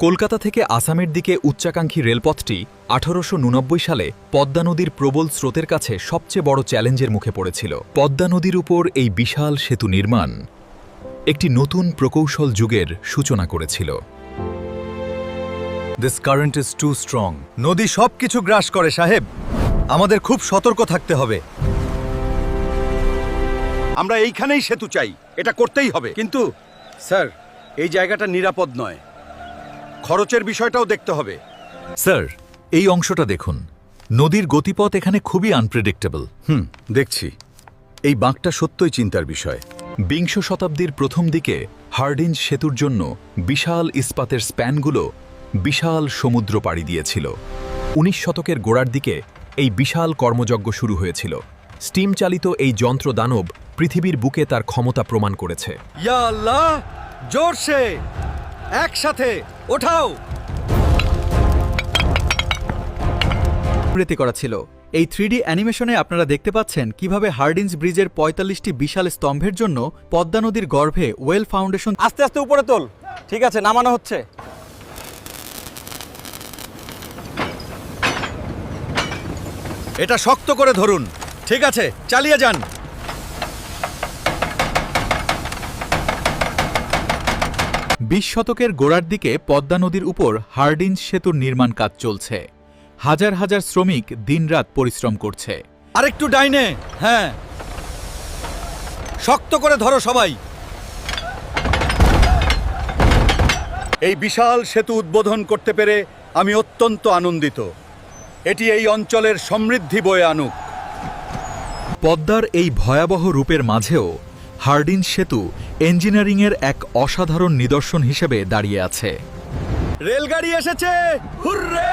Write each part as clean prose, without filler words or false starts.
কলকাতা থেকে আসামের দিকে উচ্চাকাঙ্ক্ষী রেলপথটি 1889 সালে পদ্মা নদীর প্রবল স্রোতের কাছে সবচেয়ে বড় চ্যালেঞ্জের মুখে পড়েছিল। পদ্মা নদীর উপর এই বিশাল সেতু নির্মাণ একটি নতুন প্রকৌশল যুগের সূচনা করেছিল। This current is too strong. নদী সবকিছু গ্রাস করে সাহেব, আমাদের খুব সতর্ক থাকতে হবে। আমরা এইখানেই সেতু চাই, এটা করতেই হবে। কিন্তু স্যার, এই জায়গাটা নিরাপদ নয়, খরচের বিষয়টাও দেখতে হবে। স্যার, এই অংশটা দেখুন, নদীর গতিপথ এখানে খুবই আনপ্রেডিক্টেবল। দেখছি, এই বাঁকটা সত্যই চিন্তার বিষয়। বিংশ শতাব্দীর প্রথম দিকে হার্ডিঞ্জ সেতুর জন্য বিশাল ইস্পাতের স্প্যানগুলো বিশাল সমুদ্র পাড়ি দিয়েছিল। 19 শতকের গোড়ার দিকে এই বিশাল কর্মযজ্ঞ শুরু হয়েছিল। স্টিম চালিত এই যন্ত্র দানব পৃথিবীর বুকে তার ক্ষমতা প্রমাণ করেছে। ইয়া আল্লাহ, জোরসে একসাথে ওঠাও। করা ছিল। এই 3D অ্যানিমেশনে আপনারা দেখতে পাচ্ছেন কিভাবে হার্ডিঞ্জ ব্রিজের 45টি বিশাল স্তম্ভের জন্য পদ্মা নদীর গর্ভে ওয়েল ফাউন্ডেশন। আস্তে আস্তে উপরে তোল। ঠিক আছে, নামানো হচ্ছে। এটা শক্ত করে ধরুন। ঠিক আছে, চালিয়ে যান। 20 শতকের গোড়ার দিকে পদ্মা নদীর উপর হার্ডিঞ্জ সেতুর নির্মাণ কাজ চলছে। হাজার হাজার শ্রমিক দিনরাত পরিশ্রম করছে। আরেকটু ডাইনে। হ্যাঁ, শক্ত করে ধরো সবাই। এই বিশাল সেতু উদ্বোধন করতে পেরে আমি অত্যন্ত আনন্দিত। এটি এই অঞ্চলের সমৃদ্ধি বয়ে আনুক। পদ্মার এই ভয়াবহ রূপের মাঝেও হার্ডিঞ্জ সেতু ইঞ্জিনিয়ারিংয়ের এক অসাধারণ নিদর্শন হিসেবে দাঁড়িয়ে আছে। রেলগাড়ি এসেছে, হুররে!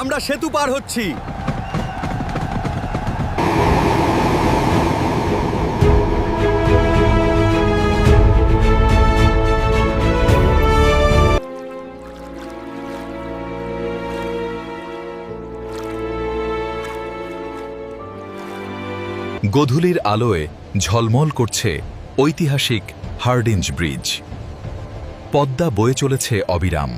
আমরা সেতু পার হচ্ছি। গোধূলির আলোয় ঝলমল করছে ঐতিহাসিক হার্ডিঞ্জ ব্রিজ। পদ্মা বয়ে চলেছে অবিরাম।